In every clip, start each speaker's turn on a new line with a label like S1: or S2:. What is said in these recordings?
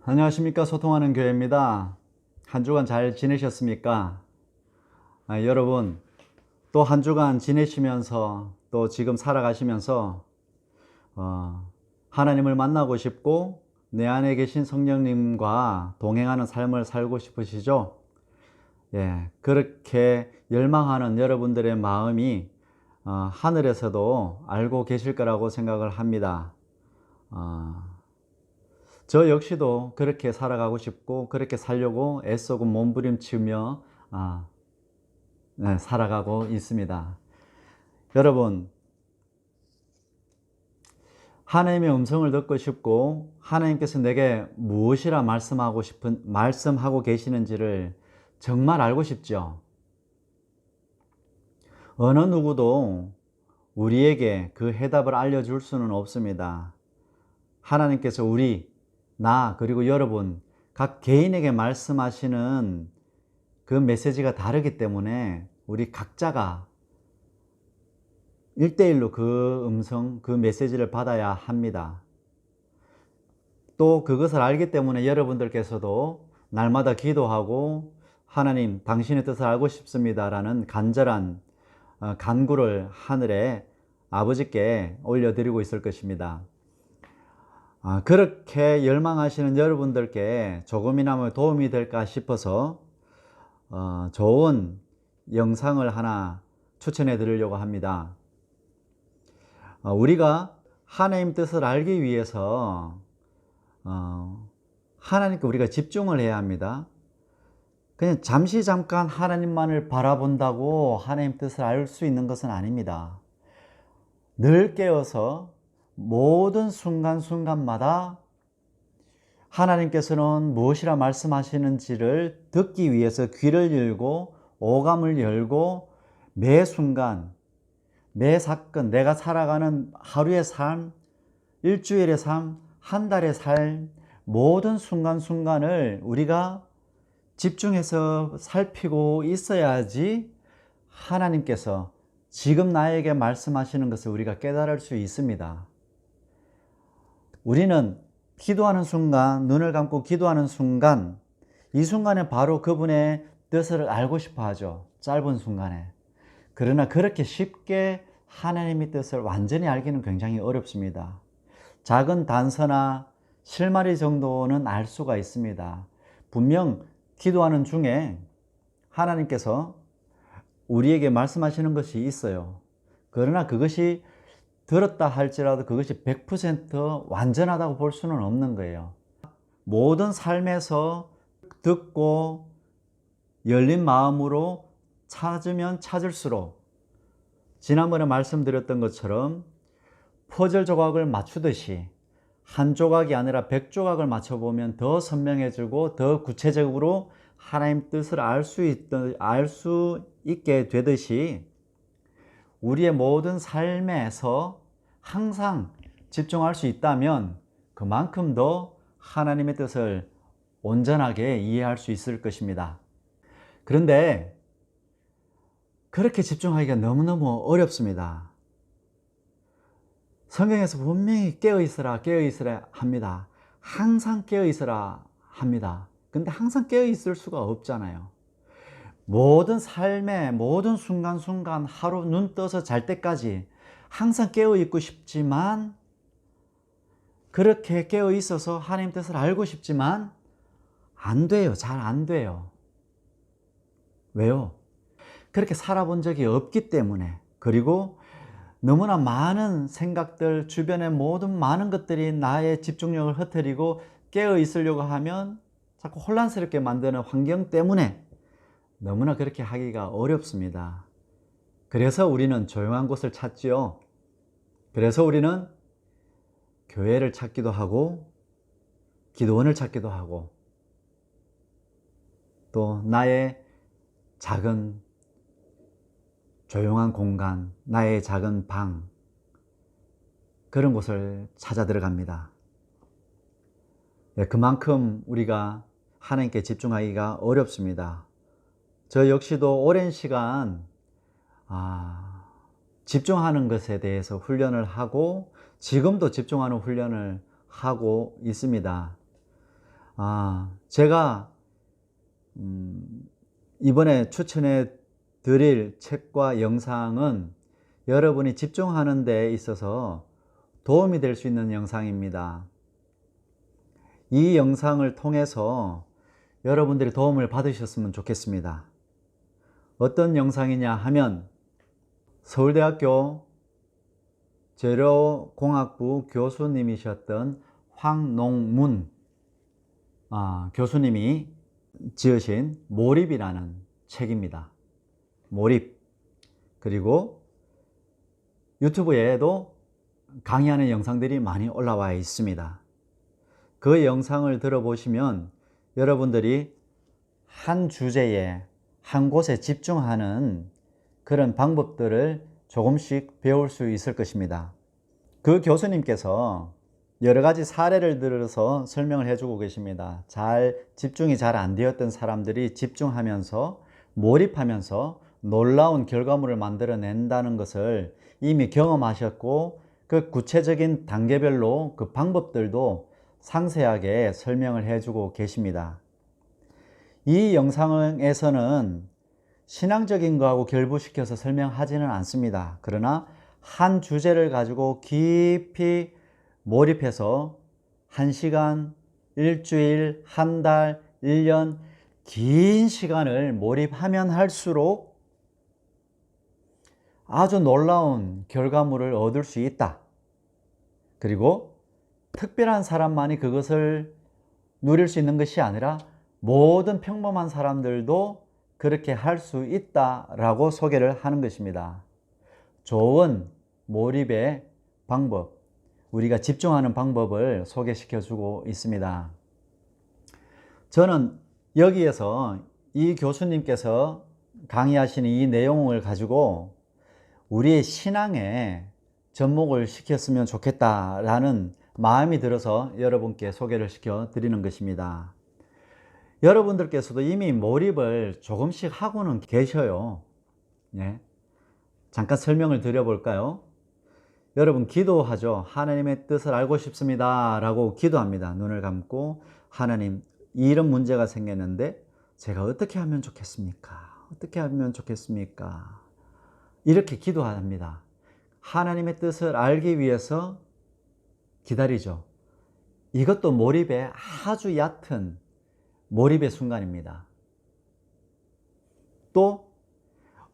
S1: 안녕하십니까. 소통하는 교회입니다. 한 주간 잘 지내셨습니까? 여러분, 또 한 주간 지내시면서 또 지금 살아가시면서 하나님을 만나고 싶고 내 안에 계신 성령님과 동행하는 삶을 살고 싶으시죠? 예, 그렇게 열망하는 여러분들의 마음이 하늘에서도 알고 계실 거라고 생각을 합니다. 저 역시도 그렇게 살아가고 싶고 그렇게 살려고 애쓰고 몸부림치며 살아가고 있습니다. 여러분, 하나님의 음성을 듣고 싶고 하나님께서 내게 무엇이라 말씀하고 계시는지를 정말 알고 싶죠. 어느 누구도 우리에게 그 해답을 알려줄 수는 없습니다. 하나님께서 나 그리고 여러분 각 개인에게 말씀하시는 그 메시지가 다르기 때문에 우리 각자가 1대1로 그 음성, 그 메시지를 받아야 합니다. 또 그것을 알기 때문에 여러분들께서도 날마다 기도하고 하나님 당신의 뜻을 알고 싶습니다 라는 간절한 간구를 하늘에 아버지께 올려드리고 있을 것입니다. 그렇게 열망하시는 여러분들께 조금이나마 도움이 될까 싶어서 좋은 영상을 하나 추천해 드리려고 합니다. 우리가 하나님 뜻을 알기 위해서 하나님께 우리가 집중을 해야 합니다. 그냥 잠깐 하나님만을 바라본다고 하나님 뜻을 알 수 있는 것은 아닙니다. 늘 깨어서 모든 순간순간마다 하나님께서는 무엇이라 말씀하시는지를 듣기 위해서 귀를 열고 오감을 열고 매 순간, 매 사건, 내가 살아가는 하루의 삶, 일주일의 삶, 한 달의 삶, 모든 순간순간을 우리가 집중해서 살피고 있어야지 하나님께서 지금 나에게 말씀하시는 것을 우리가 깨달을 수 있습니다. 우리는 기도하는 순간, 눈을 감고 기도하는 순간, 이 순간에 바로 그분의 뜻을 알고 싶어 하죠. 짧은 순간에. 그러나 그렇게 쉽게 하나님의 뜻을 완전히 알기는 굉장히 어렵습니다. 작은 단서나 실마리 정도는 알 수가 있습니다. 분명 기도하는 중에 하나님께서 우리에게 말씀하시는 것이 있어요. 그러나 그것이 들었다 할지라도 그것이 100% 완전하다고 볼 수는 없는 거예요. 모든 삶에서 듣고 열린 마음으로 찾으면 찾을수록 지난번에 말씀드렸던 것처럼 퍼즐 조각을 맞추듯이 한 조각이 아니라 100조각을 맞춰보면 더 선명해지고 더 구체적으로 하나님 뜻을 알 수 있게 되듯이 우리의 모든 삶에서 항상 집중할 수 있다면 그만큼 더 하나님의 뜻을 온전하게 이해할 수 있을 것입니다. 그런데 그렇게 집중하기가 너무너무 어렵습니다. 성경에서 분명히 깨어있으라 합니다. 항상 깨어있으라 합니다. 근데 항상 깨어있을 수가 없잖아요. 모든 삶의 모든 순간순간 하루 눈 떠서 잘 때까지 항상 깨어있고 싶지만, 그렇게 깨어있어서 하나님 뜻을 알고 싶지만 안 돼요. 잘 안 돼요. 왜요? 그렇게 살아본 적이 없기 때문에, 그리고 너무나 많은 생각들, 주변의 모든 많은 것들이 나의 집중력을 흐트리고 깨어있으려고 하면 자꾸 혼란스럽게 만드는 환경 때문에 너무나 그렇게 하기가 어렵습니다. 그래서 우리는 조용한 곳을 찾지요. 그래서 우리는 교회를 찾기도 하고 기도원을 찾기도 하고 또 나의 작은 조용한 공간, 나의 작은 방, 그런 곳을 찾아 들어갑니다. 그만큼 우리가 하나님께 집중하기가 어렵습니다. 저 역시도 오랜 시간 집중하는 것에 대해서 훈련을 하고 지금도 집중하는 훈련을 하고 있습니다. 제가 이번에 추천해 드릴 책과 영상은 여러분이 집중하는 데 있어서 도움이 될 수 있는 영상입니다. 이 영상을 통해서 여러분들이 도움을 받으셨으면 좋겠습니다. 어떤 영상이냐 하면 서울대학교 재료공학부 교수님이셨던 황농문 교수님이 지으신 몰입이라는 책입니다. 몰입. 그리고 유튜브에도 강의하는 영상들이 많이 올라와 있습니다. 그 영상을 들어보시면 여러분들이 한 주제에 한 곳에 집중하는 그런 방법들을 조금씩 배울 수 있을 것입니다. 그 교수님께서 여러 가지 사례를 들어서 설명을 해주고 계십니다. 집중이 잘 안 되었던 사람들이 집중하면서 몰입하면서 놀라운 결과물을 만들어낸다는 것을 이미 경험하셨고, 그 구체적인 단계별로 그 방법들도 상세하게 설명을 해주고 계십니다. 이 영상에서는 신앙적인 거하고 결부시켜서 설명하지는 않습니다. 그러나 한 주제를 가지고 깊이 몰입해서 1시간, 일주일, 한 달, 1년 긴 시간을 몰입하면 할수록 아주 놀라운 결과물을 얻을 수 있다. 그리고 특별한 사람만이 그것을 누릴 수 있는 것이 아니라 모든 평범한 사람들도 그렇게 할 수 있다라고 소개를 하는 것입니다. 좋은 몰입의 방법, 우리가 집중하는 방법을 소개시켜 주고 있습니다. 저는 여기에서 이 교수님께서 강의하시는 이 내용을 가지고 우리의 신앙에 접목을 시켰으면 좋겠다라는 마음이 들어서 여러분께 소개를 시켜 드리는 것입니다. 여러분들께서도 이미 몰입을 조금씩 하고는 계셔요. 예. 잠깐 설명을 드려볼까요? 여러분 기도하죠. 하나님의 뜻을 알고 싶습니다 라고 기도합니다. 눈을 감고, 하나님, 이런 문제가 생겼는데 제가 어떻게 하면 좋겠습니까? 어떻게 하면 좋겠습니까? 이렇게 기도합니다. 하나님의 뜻을 알기 위해서 기다리죠. 이것도 몰입의 아주 얕은 몰입의 순간입니다. 또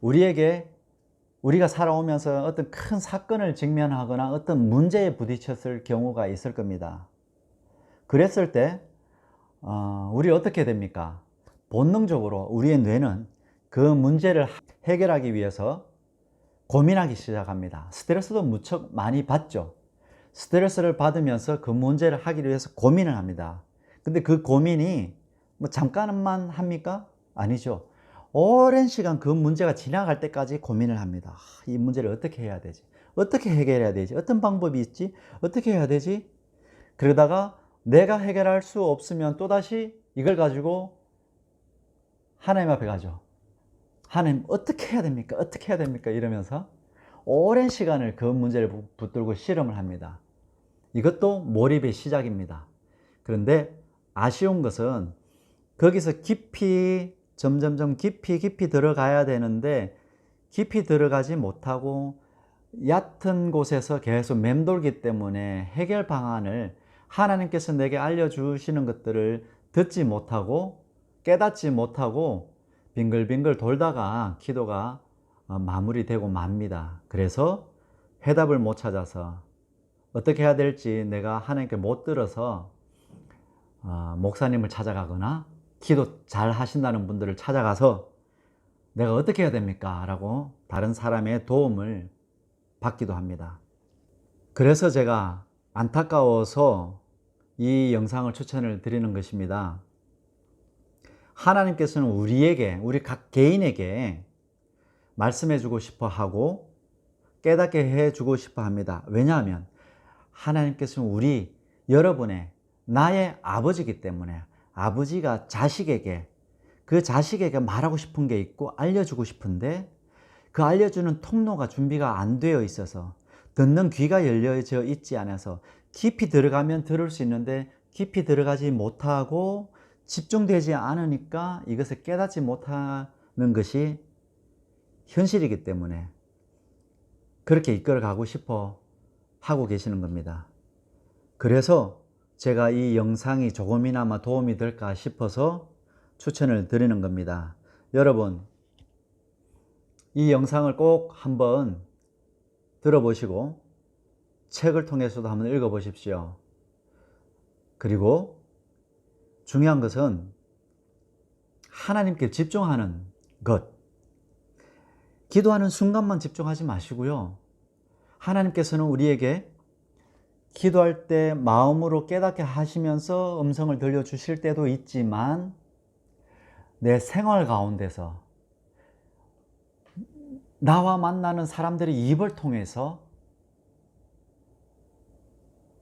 S1: 우리가 살아오면서 어떤 큰 사건을 직면하거나 어떤 문제에 부딪혔을 경우가 있을 겁니다. 그랬을 때 우리 어떻게 됩니까? 본능적으로 우리의 뇌는 그 문제를 해결하기 위해서 고민하기 시작합니다. 스트레스도 무척 많이 받죠. 스트레스를 받으면서 그 문제를 하기 위해서 고민을 합니다. 근데 그 고민이 잠깐만 합니까? 아니죠. 오랜 시간 그 문제가 지나갈 때까지 고민을 합니다. 이 문제를 어떻게 해야 되지? 어떻게 해결해야 되지? 어떤 방법이 있지? 어떻게 해야 되지? 그러다가 내가 해결할 수 없으면 또다시 이걸 가지고 하나님 앞에 가죠. 하나님, 어떻게 해야 됩니까? 어떻게 해야 됩니까? 이러면서 오랜 시간을 그 문제를 붙들고 실험을 합니다. 이것도 몰입의 시작입니다. 그런데 아쉬운 것은 거기서 점점점 깊이 들어가야 되는데 깊이 들어가지 못하고 얕은 곳에서 계속 맴돌기 때문에 해결 방안을 하나님께서 내게 알려주시는 것들을 듣지 못하고 깨닫지 못하고 빙글빙글 돌다가 기도가 마무리되고 맙니다. 그래서 해답을 못 찾아서 어떻게 해야 될지 내가 하나님께 못 들어서 목사님을 찾아가거나 기도 잘 하신다는 분들을 찾아가서 내가 어떻게 해야 됩니까? 라고 다른 사람의 도움을 받기도 합니다. 그래서 제가 안타까워서 이 영상을 추천을 드리는 것입니다. 하나님께서는 우리 각 개인에게 말씀해 주고 싶어 하고 깨닫게 해 주고 싶어 합니다. 왜냐하면 하나님께서는 여러분의 나의 아버지이기 때문에 아버지가 그 자식에게 말하고 싶은 게 있고 알려주고 싶은데 그 알려주는 통로가 준비가 안 되어 있어서 듣는 귀가 열려져 있지 않아서 깊이 들어가면 들을 수 있는데 깊이 들어가지 못하고 집중되지 않으니까 이것을 깨닫지 못하는 것이 현실이기 때문에 그렇게 이끌어 가고 싶어 하고 계시는 겁니다. 그래서 제가 이 영상이 조금이나마 도움이 될까 싶어서 추천을 드리는 겁니다. 여러분, 이 영상을 꼭 한번 들어보시고 책을 통해서도 한번 읽어보십시오. 그리고 중요한 것은 하나님께 집중하는 것. 기도하는 순간만 집중하지 마시고요. 하나님께서는 우리에게 기도할 때 마음으로 깨닫게 하시면서 음성을 들려주실 때도 있지만 내 생활 가운데서 나와 만나는 사람들의 입을 통해서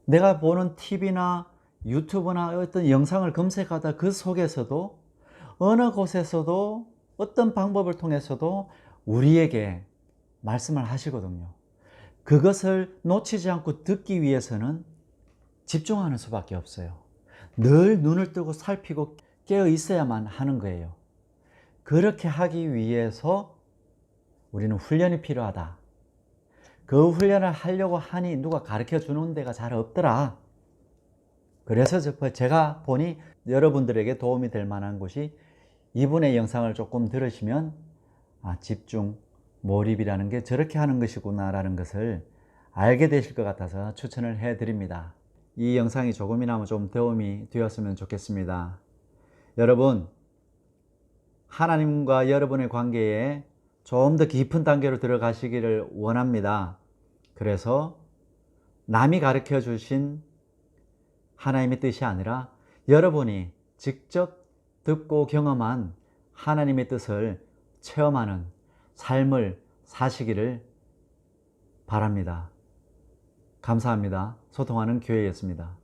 S1: 내가 보는 TV나 유튜브나 어떤 영상을 검색하다 그 속에서도 어느 곳에서도 어떤 방법을 통해서도 우리에게 말씀을 하시거든요. 그것을 놓치지 않고 듣기 위해서는 집중하는 수밖에 없어요. 늘 눈을 뜨고 살피고 깨어 있어야만 하는 거예요. 그렇게 하기 위해서 우리는 훈련이 필요하다. 그 훈련을 하려고 하니 누가 가르쳐 주는 데가 잘 없더라. 그래서 제가 보니 여러분들에게 도움이 될 만한 곳이 이분의 영상을 조금 들으시면 집중, 몰입이라는 게 저렇게 하는 것이구나 라는 것을 알게 되실 것 같아서 추천을 해 드립니다. 이 영상이 조금이나마 좀 도움이 되었으면 좋겠습니다. 여러분, 하나님과 여러분의 관계에 좀 더 깊은 단계로 들어가시기를 원합니다. 그래서 남이 가르쳐 주신 하나님의 뜻이 아니라 여러분이 직접 듣고 경험한 하나님의 뜻을 체험하는 삶을 사시기를 바랍니다. 감사합니다. 소통하는 교회였습니다.